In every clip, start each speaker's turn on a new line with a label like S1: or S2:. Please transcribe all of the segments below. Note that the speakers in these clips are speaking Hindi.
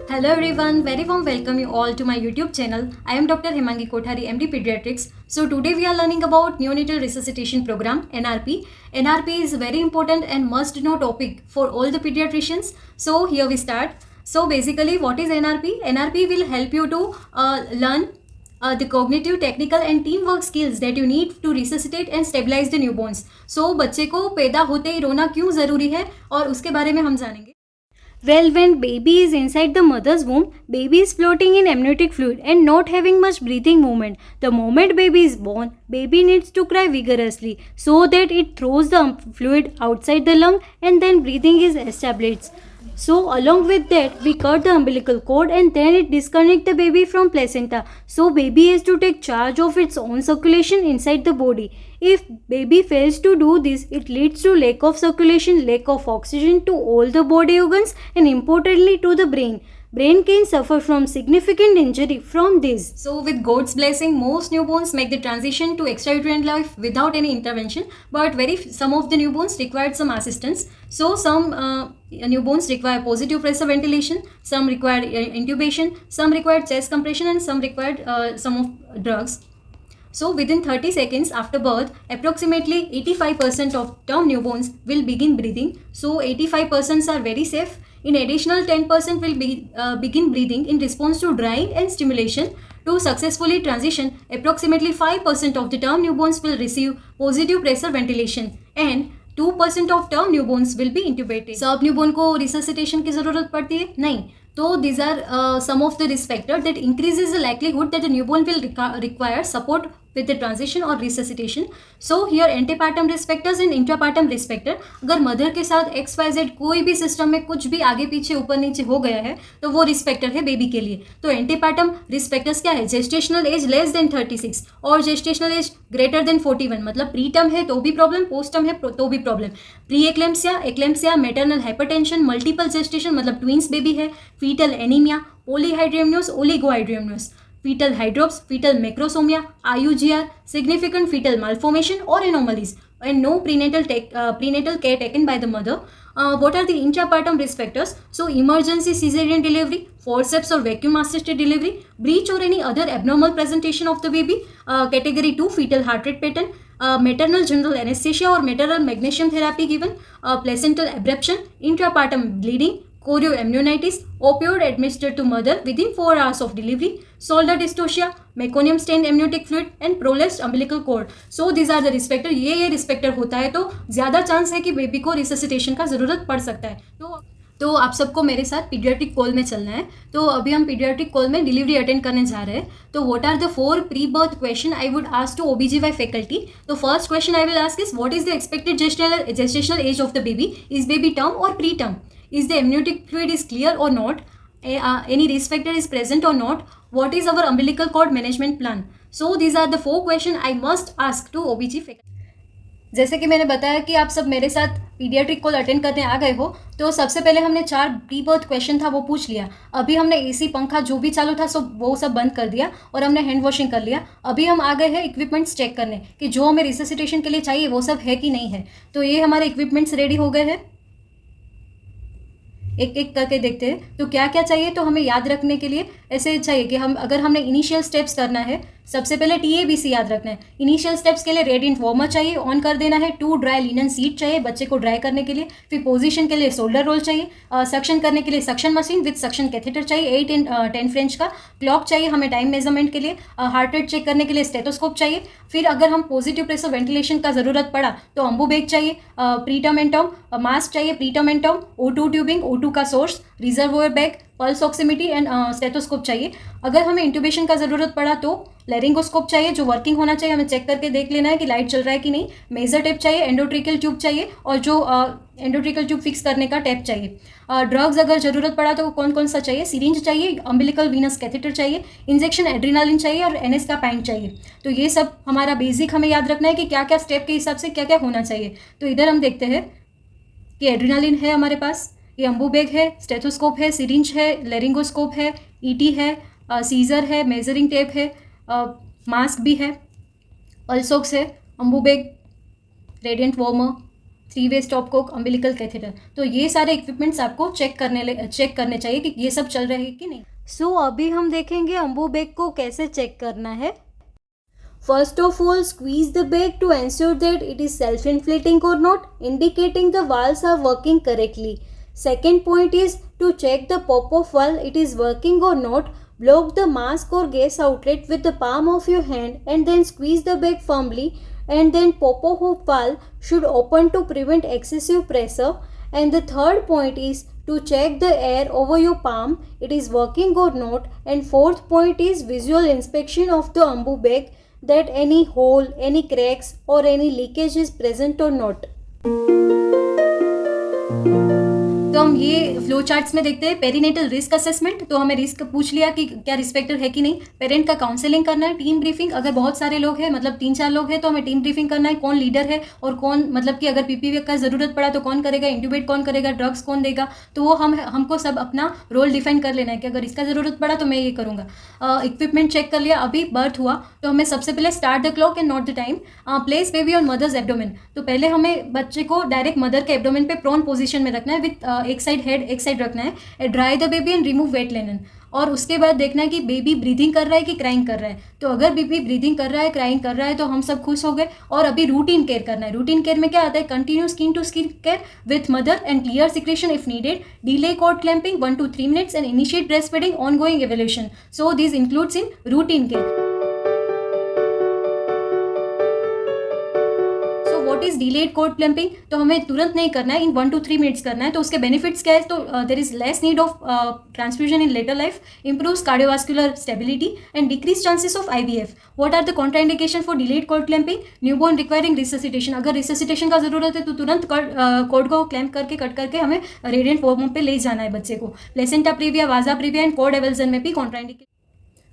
S1: Hello everyone, very warm welcome you all to my YouTube channel. I am Dr. Hemangi Kothari, MD Pediatrics. So today we are learning about neonatal resuscitation program NRP. NRP is very important and must know topic for all the pediatricians. So here we start. So basically what is NRP? NRP will help you to learn the cognitive, technical and teamwork skills that you need to resuscitate and stabilize the newborns. So बच्चे को पैदा होते ही रोना क्यों ज़रूरी है और उसके बारे में हम जानेंगे. Well, when baby is inside the mother's womb, baby is floating in amniotic fluid and not having much breathing movement. The moment baby is born, baby needs to cry vigorously so that it throws the fluid outside the lung and then breathing is established. So along with that, we cut the umbilical cord and then it disconnect the baby from placenta. So baby has to take charge of its own circulation inside the body. If baby fails to do this, it leads to lack of circulation, lack of oxygen to all the body organs and importantly to the brain. Brain can suffer from significant injury from this. So with God's blessing, most newborns make the transition to extrauterine life without any intervention, but some of the newborns required some assistance. So some newborns require positive pressure ventilation, some require intubation, some require chest compression and some required some of drugs. So within 30 seconds after birth, approximately 85% of term newborns will begin breathing. So 85% are very safe. In additional 10% will begin breathing in response to drying and stimulation. To successfully transition, approximately 5% of the term newborns will receive positive pressure ventilation and 2% of term newborns will be intubated. सब न्यूबॉर्न को रिससिटेशन की ज़रूरत पड़ती है? नहीं. So these are some of the risk factors that increases the likelihood that a newborn will require support with the transition or resuscitation. So here antepartum risk factors and intrapartum risk factor. अगर मदर के साथ XYZ कोई भी सिस्टम में कुछ भी आगे पीछे ऊपर नीचे हो गया है तो वो रिस्क फैक्टर है बेबी के लिए. तो एंटीपार्टम रिस्क फैक्टर्स क्या है? जेस्टेशनल एज लेस देन 36 और जेस्टेशनल एज ग्रेटर देन 41. मतलब प्री टर्म है तो भी प्रॉब्लम, पोस्ट टर्म है तो भी problem. Pre eclampsia, maternal hypertension, multiple gestation मतलब ट्विंस बेबी है, fetal anaemia, polyhydramnios, oligohydramnios, fetal hydrops, fetal macrosomia, IUGR, significant fetal malformation or anomalies, and no prenatal care taken by the mother. What are the intrapartum risk factors? So emergency cesarean delivery, forceps or vacuum assisted delivery, breech or any other abnormal presentation of the baby, category 2 fetal heart rate pattern, maternal general anesthesia or maternal magnesium therapy given, placental abruption, intrapartum bleeding, chorioamnionitis, opioid administered to mother within 4 hours of delivery, shoulder dystocia, meconium stained amniotic fluid and prolapsed umbilical cord. So these are the risk factor. ये risk factor होता है तो ज़्यादा चांस है कि बेबी को रिससिटेशन का ज़रूरत पड़ सकता है. तो आप सबको मेरे साथ पीडियाट्रिक कॉल में चलना है. तो अभी हम पीडियाट्रिक कॉल में डिलीवरी अटेंड करने जा रहे हैं. तो what are the 4 pre birth question I would ask to OBGY faculty. तो first question I will ask is what is the expected gestational age of the baby? Is baby term और pre term? Is the amniotic fluid is clear or not? Any risk factor is present or not? What is our umbilical cord management plan? So these are the 4 questions I must ask to OBG faculty. जैसे कि मैंने बताया कि आप सब मेरे साथ पीडियाट्रिक कॉल अटेंड करने आ गए हो, तो सबसे पहले हमने 4 प्री बर्थ क्वेश्चन था वो पूछ लिया. अभी हमने AC पंखा जो भी चालू था वो सब बंद कर दिया और हमने हैंड वॉशिंग कर लिया. अभी हम आ गए हैं इक्विपमेंट्स चेक करने कि जो हमें रिससिटेशन के लिए चाहिए वो सब है कि नहीं है. तो ये हमारे इक्विपमेंट्स रेडी हो गए हैं. एक एक करके देखते हैं. तो क्या क्या चाहिए तो हमें याद रखने के लिए ऐसे चाहिए कि अगर हमने इनिशियल स्टेप्स करना है, सबसे पहले TABC याद रखना है. इनिशियल स्टेप्स के लिए रेडिएंट वार्मर चाहिए, ऑन कर देना है. 2 ड्राई लिनन सीट चाहिए बच्चे को ड्राई करने के लिए. फिर पोजीशन के लिए शोल्डर रोल चाहिए. सक्शन करने के लिए suction machine with suction catheter चाहिए 8 and 10 फ्रेंच का. क्लॉक चाहिए हमें टाइम मेजरमेंट के लिए. हार्ट रेट चेक करने के लिए स्टेथोस्कोप चाहिए. फिर अगर हम पॉजिटिव प्रेशर वेंटिलेशन का ज़रूरत पड़ा तो अम्बू बैग चाहिए, प्रीटर्म एंड टर्म मास्क चाहिए, preterm and term, O2 tubing, O2 का source, reservoir bag, pulse oximetry and stethoscope चाहिए. अगर हमें इंट्यूबेशन का ज़रूरत पड़ा तो लेरिंगोस्कोप चाहिए जो वर्किंग होना चाहिए, हमें चेक करके देख लेना है कि लाइट चल रहा है कि नहीं. मेजर टेप चाहिए, एंडोट्रिकल ट्यूब चाहिए और जो एंडोट्रिकल ट्यूब फिक्स करने का टेप चाहिए. ड्रग्स अगर ज़रूरत पड़ा तो कौन कौन सा चाहिए? सिरिंज चाहिए, अम्बिलिकल वीनस कैथेटर चाहिए, इंजेक्शन एड्रीनालिन चाहिए और NS का पैंट चाहिए. तो ये सब हमारा बेसिक हमें याद रखना है कि क्या क्या स्टेप के हिसाब से क्या क्या होना चाहिए. तो इधर हम देखते हैं कि एड्रीनालिन है हमारे पास, ये अम्बू बैग है, स्टेथोस्कोप है, सिरिंज है, लेरिंगोस्कोप है, ET है, सीजर है, मेजरिंग टेप है, मास्क भी है, पल्सोक्स है, Ambu bag, radiant warmer, three way stop Coke, umbilical catheter. तो ये सारे इक्विपमेंट्स आपको चेक करने चाहिए कि ये सब चल रहे हैं कि नहीं। सो अभी हम देखेंगे अम्बू बैग को कैसे चेक करना है। First of all, squeeze the bag to ensure that it is self-inflating or not, indicating the valves are working correctly. Second point is to check the pop-off valve, it is working or not. Block the mask or gas outlet with the palm of your hand and then squeeze the bag firmly, and then pop-off valve should open to prevent excessive pressure. And the third point is to check the air over your palm, it is working or not. And fourth point is visual inspection of the ambu bag, that any hole, any cracks or any leakage is present or not. तो हम ये फ्लो चार्ट्स में देखते हैं पेरीनेटल रिस्क असेसमेंट। तो हमें रिस्क पूछ लिया कि क्या रिस्क फैक्टर है कि नहीं। पेरेंट का काउंसलिंग करना है, टीम ब्रीफिंग, अगर बहुत सारे लोग हैं मतलब 3-4 लोग हैं तो हमें टीम ब्रीफिंग करना है, कौन लीडर है और कौन मतलब कि अगर पीपीवी का ज़रूरत पड़ा तो कौन करेगा, इंट्यूबेट कौन करेगा, ड्रग्स कौन देगा। तो वो हमको सब अपना रोल डिफाइन कर लेना है कि अगर इसका ज़रूरत पड़ा तो मैं ये करूँगा। इक्विपमेंट चेक कर लिया, अभी बर्थ हुआ तो हमें सबसे पहले start the clock and not the time. Place baby on mother's abdomen. तो पहले हमें बच्चे को डायरेक्ट मदर के एब्डोमेन पे प्रोन पोजीशन में रखना है, विथ एक साइड हेड एक साइड रखना है। Dry the baby and remove wet linen. और उसके बाद देखना है कि बेबी ब्रीदिंग कर रहा है कि क्राइंग कर रहा है। तो अगर बेबी ब्रीदिंग कर रहा है, क्राइंग कर रहा है तो हम सब खुश हो गए। और अभी रूटीन केयर करना है। रूटीन केयर में क्या आता है, continue skin to skin care with mother and clear secretion if needed, delay cord clamping 1 to 3 minutes and initiate breast feeding, ongoing evolution. So this includes in routine care. What is delayed cord clamping? तो हमें तुरंत नहीं करना है, इन 1 to 3 minutes करना है। तो उसके बेनिफिट्स क्या है? तो there is less need of transfusion in later life, improves cardiovascular stability and decrease chances of IVF। What are the contraindication for delayed cord clamping? Newborn requiring resuscitation. अगर रिससिटेशन का जरूरत है तो तुरंत कॉर्ड को क्लैंप करके कट करके हमें रेडिएंट फॉर्म पे ले जाना है बच्चे को। प्लेसेंटा प्रीविया, वाजा प्रीविया एंड कॉर्ड एवल्जन में भी कॉन्ट्राइंडिकेशन।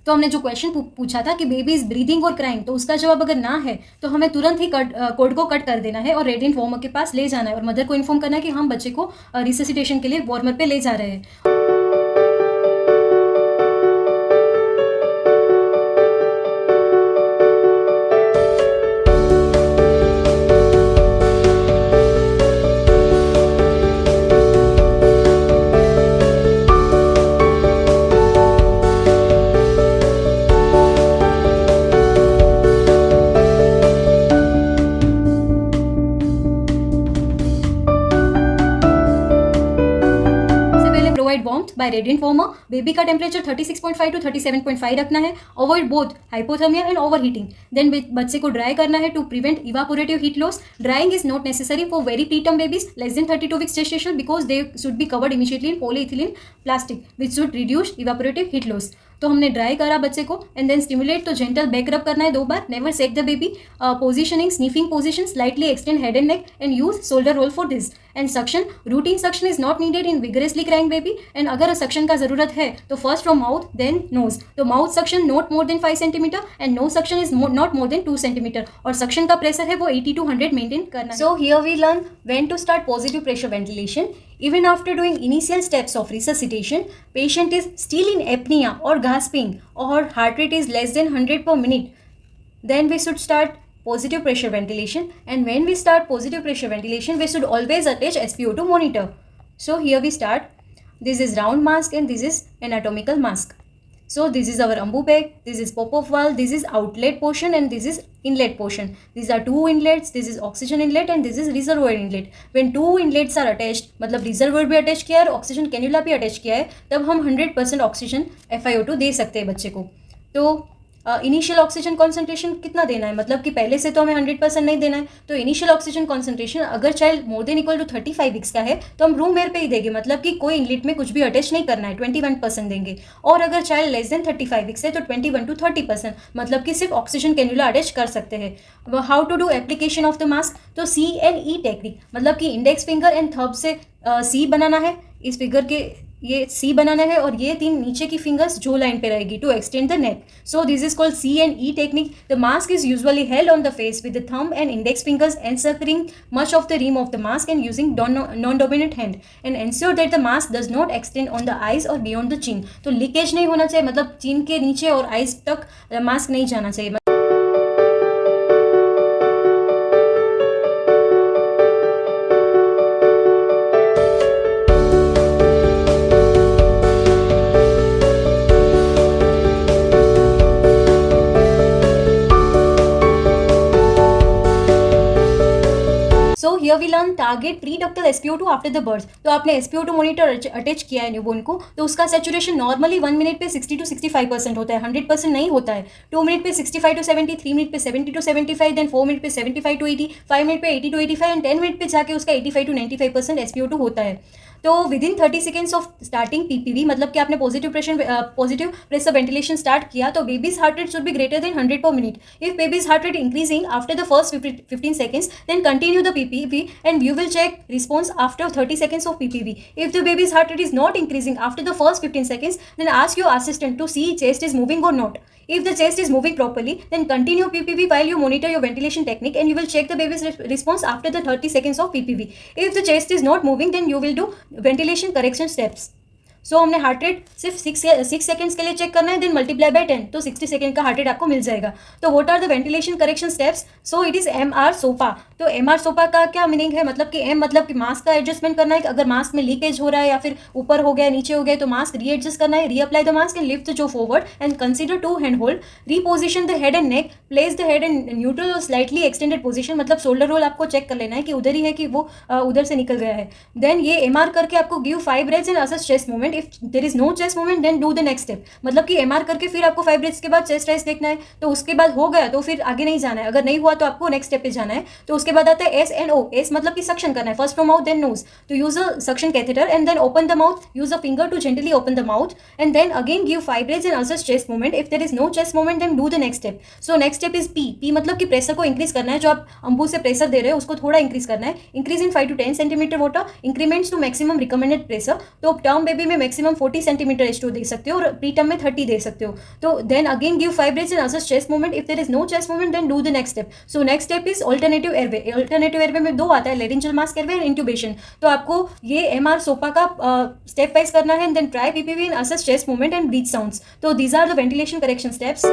S1: तो हमने जो क्वेश्चन पूछा था कि बेबी इज ब्रीदिंग और क्राइंग, तो उसका जवाब अगर ना है तो हमें तुरंत ही कोड को कट कर देना है और रेडिएंट वार्मर के पास ले जाना है और मदर को इन्फॉर्म करना है कि हम बच्चे को रिससिटेशन के लिए वार्मर पे ले जा रहे हैं। warmth by radiant warmer. Baby का टेम्परेचर 36.5 to 37.5 रखना है. Avoid both hypothermia and over heating. Then बच्चे को ड्राई करना है to prevent evaporative heat loss. Drying is not necessary for very preterm babies less than 32 weeks gestation because they should be covered immediately in polyethylene plastic which should reduce evaporative heat loss. तो हमने ड्राई करा बच्चे को एंड देन स्टिमुलेट. तो जेंटल बैक रब करना है 2 बार. Never shake the baby. Positioning sniffing position, slightly extend head and neck and use shoulder roll for this. And suction, routine suction is not needed in vigorously crying baby. And अगर सक्शन का जरूरत है तो first from mouth then nose. तो mouth suction not more than 5 cm and nose suction is not more then 2 cm. और सक्शन का प्रेशर है वो 80 to 100 मेंटेन करना है. So here we learn when to start positive pressure ventilation. Even after doing initial steps of resuscitation, patient is still in apnea or gasping or heart rate is less than 100 per minute. Then we should start positive pressure ventilation. And when we start positive pressure ventilation, we should always attach SpO2 monitor. So here we start. This is round mask and this is anatomical mask. So this is our ambu bag, this is pop-off valve, this is outlet portion and this is inlet portion. These are 2 inlets, this is oxygen inlet and this is reservoir inlet. When 2 inlets are attached, मतलब reservoir भी attach किया है और oxygen cannula भी attach किया है, तब हम 100% oxygen FiO2 दे सकते हैं बच्चे को. तो इनिशियल ऑक्सीजन कॉन्सेंट्रेशन कितना देना है, मतलब कि पहले से तो हमें 100% नहीं देना है. तो इनिशियल ऑक्सीजन कॉन्सेंट्रेशन अगर child more than equal to 35 weeks का है तो हम रूम एयर पे ही देंगे, मतलब कि कोई इनलेट में कुछ भी अटैच नहीं करना है, 21% देंगे. और अगर चाइल्ड लेस देन 35 weeks है तो 21 to 30%, मतलब कि सिर्फ ऑक्सीजन कैन्युला अटैच कर सकते हैं. How to do application of the mask. तो CNE टेक्निक, मतलब कि इंडेक्स फिंगर एंड थंब से सी बनाना है. इस फिगर के ये सी बनाना है और ये 3 नीचे की फिंगर्स जो लाइन पे रहेगी to extend the neck. So this is called CNE technique. The mask is usually held on the face with the thumb and index fingers encircling much of the rim of the mask and using non-dominant hand and ensure that the mask does not extend on the eyes or beyond the chin. तो लीकेज नहीं होना चाहिए, मतलब चिन के नीचे और आइज तक मास्क नहीं जाना चाहिए. Here we learn target preductal SpO2 after the birth. तो आपने SpO2 मॉनिटर अटैच किया है न्यूबॉर्न को, तो उसका सैचुरेशन नॉर्मली 1 मिनट पे 60 to 65% होता है, 100% नहीं होता है। 2 मिनट पे 65 to 70, 3 मिनट पे 70 to 75, देन 4 मिनट पे 75 to 80, 5 मिनट पे 80 to 85 एंड 10 मिनट पे जाके उसका 85 to 95% SpO2 होता है। तो with in 30 seconds of starting PPV, मतलब कि आपने पॉजिटिव प्रेशर वेंटिलेशन स्टार्ट किया, तो babies heart rate should be greater than 100 per minute. If baby's heart rate increasing after the first 15 seconds, then continue the PPV and you will check response after 30 seconds of PPV. If the baby's heart rate is not increasing after the first 15 seconds, then ask your assistant to see chest is moving or not. If the chest is moving properly, then continue PPV while you monitor your ventilation technique, and you will check the baby's response after the 30 seconds of PPV. If the chest is not moving, then you will do ventilation correction steps. सो हमने हार्ट रेट सिर्फ 6 सेकेंड्स के लिए चेक करना है, देन मल्टीप्लाई बाय 10, तो 60 सेकेंड का हार्ट रेट आपको मिल जाएगा। तो what are the ventilation correction steps? So it is MR SOPA। तो MR SOPA का क्या मीनिंग है? मतलब कि मतलब कि मास्क का एडजस्टमेंट करना है, अगर मास्क में लीकेज हो रहा है या फिर ऊपर हो गया नीचे हो गया तो मास्क रीएडजस्ट करना है, reapply the mask and lift the jaw forward and consider 2 hand hold, reposition the head and neck, place the head in neutral और स्लाइटली एक्सटेंडेड पोजिशन, मतलब शोल्डर रोल आपको चेक कर लेना है कि उधर ही है कि वो उधर से निकल गया है। देन ये MR करके आपको give 5 breaths and assess chest movement. If there is no chest movement then do the next step, मतलब कि MR करके फिर आपको 5 ब्रेथ्स के बाद चेस्ट राइज देखना है, तो उसके बाद हो गया तो फिर आगे नहीं जाना है, अगर नहीं हुआ तो आपको नेक्स्ट स्टेप पे जाना है। तो उसके बाद आता है SNO, S मतलब कि सक्शन करना है, first from mouth then nose, तो use a suction catheter and then open the mouth, use a finger to gently open the mouth and then again give 5 breaths and assess chest movement. If there is no chest movement then do the next step. So next step is P मतलब कि प्रेशर को इंक्रीज करना है, जो आप अंबू से प्रेशर दे रहे हो उसको थोड़ा इंक्रीज करना है। Increase in 5 to 10 centimetre water, increments to maximum recommended pressure. तो टर्म बेबी में मैक्सिमम 40 सेंटीमीटर H2 दे सकते हो और प्री टर्म में 30 दे सकते हो। तो then again give 5 breaths and assess chest movement. If there is no chest movement then do the next step. So next step is alternative airway. Alternative airway में 2 आता है, laryngeal mask airway and intubation. तो आपको ये MR SOPA का स्टेप वाइज करना है, then try PPV and assess chest movement and breath sounds. तो these are the ventilation correction steps.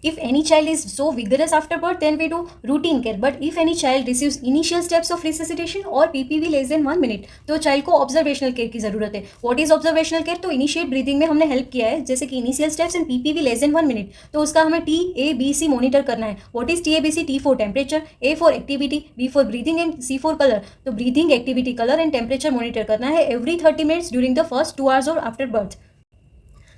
S1: If any child is so vigorous after birth, then we do routine care. But if any child receives initial steps of resuscitation or PPV less than 1 minute, तो child को observational care की ज़रूरत है। What is observational care? तो initiate breathing में हमने help किया है, जैसे कि initial steps and PPV less than 1 minute, तो उसका हमें TABC monitor करना है। What is TABC? T for temperature, A for activity, B for breathing and C for color। तो breathing, activity, color and temperature monitor करना है every 30 minutes during the first 2 hours or after birth।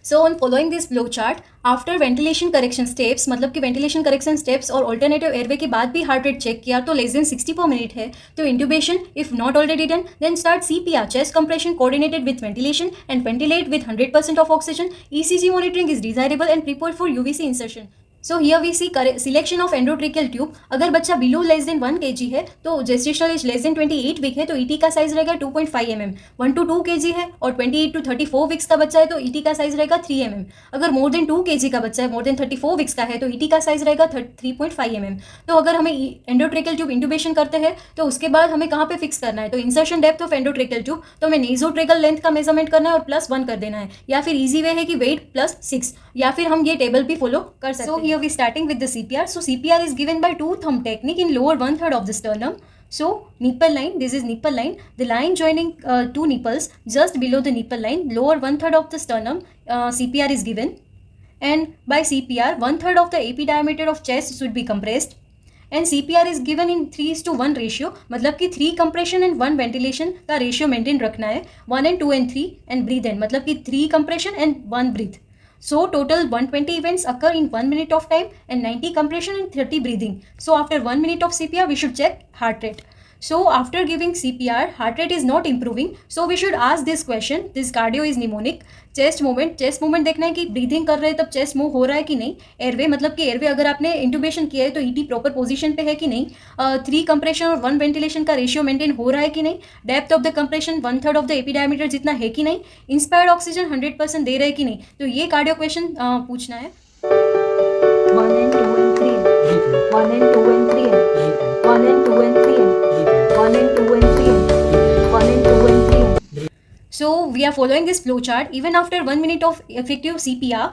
S1: So on following this flow chart, after ventilation correction steps, मतलब कि वेंटिलेशन करेक्शन स्टेप्स और ऑल्टरनेटिव एयरवे के बाद भी हार्ट रेट चेक किया तो लेस देन 60 पर मिनट है, तो intubation if not already done then start CPR, chest compression coordinated with ventilation and ventilate with 100% of oxygen. ECG monitoring is desirable and prepared for UVC insertion. So here we see selection of endotracheal tube. अगर बच्चा बिलो लेस देन 1 kg है तो gestational age less than 28 week है तो ET का साइज रहेगा 2.5 mm। 1 to 2 kg है और 28 to 34 वीक्स का बच्चा है तो ET का साइज रहेगा 3 mm। अगर मोर देन 2 kg का बच्चा है, मोर देन 34 वीक्स का है तो ET का साइज रहेगा 3.5 mm। तो अगर हमें एंडोट्रेकियल ट्यूब इंट्यूबेशन करते हैं तो उसके बाद हमें कहाँ पे फिक्स करना है, तो insertion depth of endotracheal tube, तो हमें नेजोट्रेकल लेंथ का मेजरमेंट करना है और +1 कर देना है, या फिर ईजी वे है कि वेट +6, या फिर हम ये टेबल भी फॉलो कर सकते हैं। So here we starting with the CPR. So CPR is given by 2 thumb technique in lower 1/3 of the sternum. So nipple line, this is nipple line, the line joining 2 nipples just below the nipple line, lower 1/3 of the sternum, CPR is given. And by CPR, 1/3 of the AP diameter of chest should be compressed. And CPR is given in 3:1 ratio, मतलब कि 3 compression and 1 ventilation का ratio maintain रखना है, 1 and 2 and 3 and breathe in, मतलब कि 3 compression and 1 breathe. So total 120 events occur in 1 minute of time and 90 compression and 30 breathing. So after 1 minute of CPR, we should check heart rate. So after giving CPR, heart rate is not improving. So we should ask this question. This cardio is mnemonic. Chest movement देखना है कि ब्रीदिंग कर रहे हैं तब चेस्ट मूव हो रहा है कि नहीं. एयरवे मतलब कि एयरवे अगर आपने इंटूबेशन किया है तो ईटी प्रॉपर पोजीशन पे है कि नहीं. 3 कंप्रेशन और 1 वेंटिलेशन का रेशियो मेंटेन हो रहा है कि नहीं. Depth of the compression 1/3 of the AP diameter जितना है कि नहीं. इंस्पायर्ड ऑक्सीजन 100% दे रहे हैं कि नहीं. तो ये कार्डियो क्वेश्चन पूछना है. 1 and 2 and 3 and 1 and 2 and 3 and 1 and 2 and 3 and 1 and 2 and 3 and 1 and 2 and 3 and. So we are following this flow chart. Even after 1 minute of effective CPR,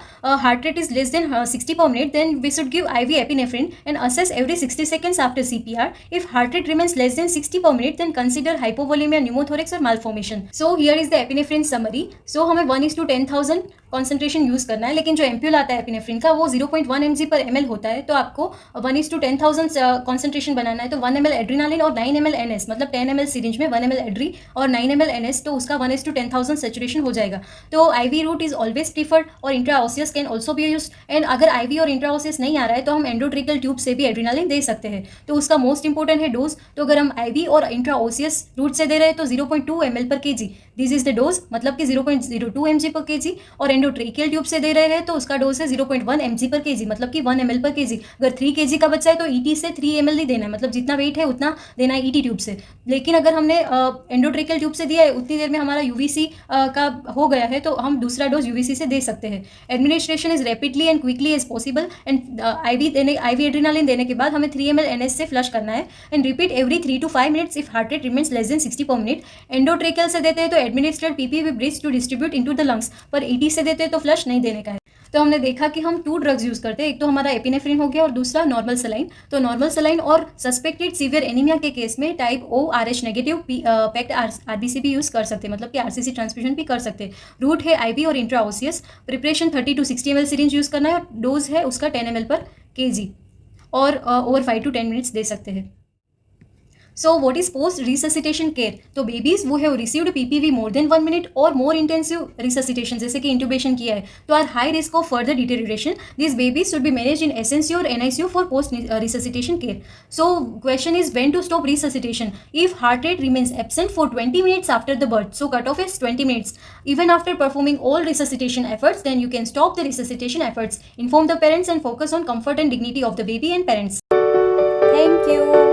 S1: heart rate is less than 60 per minute, then we should give IV epinephrine and assess every 60 seconds after CPR. If heart rate remains less than 60 per minute, then consider hypovolemia, pneumothorax or malformation. So here is the epinephrine summary. So हमें 1:10,000 कॉन्सेंट्रेशन यूज़ करना है, लेकिन जो एम्प्यूल आता है एपिनेफ्रिन का वो 0.1 mg/ml होता है. तो आपको 1:10,000 कॉन्सेंट्रेशन बनाना है. तो 1 ml एड्रीनालिन और 9 ml NS, मतलब 10 ml सीरिंज में 1 ml एड्री और 9 ml NS, तो उसका 1:10,000 सेचुरेशन हो जाएगा. तो IV route is always preferred और intraosseous can also be use. And अगर IV और इंट्राओसियस नहीं आ रहा है तो हम एंडोट्रिकल ट्यूब से भी एड्रीनालिन दे सकते हैं. तो उसका मोस्ट इंपॉर्टेंट है डोज. तो अगर हम IV और इंट्राओसियस रूट से दे रहे हैं तो 0.2 ml/kg, this is the dose, मतलब कि 0.02 mg/kg. और एंडोट्रेकियल ट्यूब से दे रहे हैं तो उसका डोज है 0.1 mg/kg, मतलब कि 1 ml/kg. अगर 3 kg का बच्चा है तो ET से 3 ml ही देना है, मतलब जितना वेट है उतना देना है ET ट्यूब से. लेकिन अगर हमने एंडोट्रेकियल ट्यूब से दिया है, उतनी देर में हमारा UVC का हो गया है, तो हम दूसरा डोज UVC से दे सकते हैं. Administration is rapidly and quickly as possible. And IV adrenaline देने के बाद हमें 3 ml NS से फ्लश करना है. And repeat every 3 to 5 minutes if heart rate remains less than 60 per minute. Endotracheal से देते हैं तो administered PP with bridge to distribute into the lungs, पर ET से देते हैं तो फ्लश नहीं देने का है. तो हमने देखा कि हम 2 ड्रग्स यूज़ करते हैं. एक तो हमारा एपिनेफ्रिन हो गया और दूसरा नॉर्मल सलाइन. तो नॉर्मल सलाइन और सस्पेक्टेड सीवियर एनीमिया के केस में type O RH negative packed RBC भी यूज़ कर सकते हैं, मतलब कि RCC ट्रांसफ्यूजन भी कर सकते हैं. रूट है IV और intraosseous. Preparation 30 to 60 ml syringe use करना है और डोज है उसका 10 ml/kg और ओवर 5 to 10 minutes दे सकते हैं. So what is post resuscitation care. तो बेबीज वो है received PPV more than 1 minute और मोर इंटेंसिव रिससिटेशन, जैसे कि इंट्यूबेशन किया है, तो are high risk of further deterioration. This babies should be manage in SNC और NICU for post resuscitation care. So question is when to stop resuscitation. If heart rate remains absent for 20 minutes after the birth, so cut off is 20 minutes. Even after performing all resuscitation efforts, then you can stop the resuscitation efforts. Inform the parents and focus on comfort and dignity of the baby and parents. Thank you.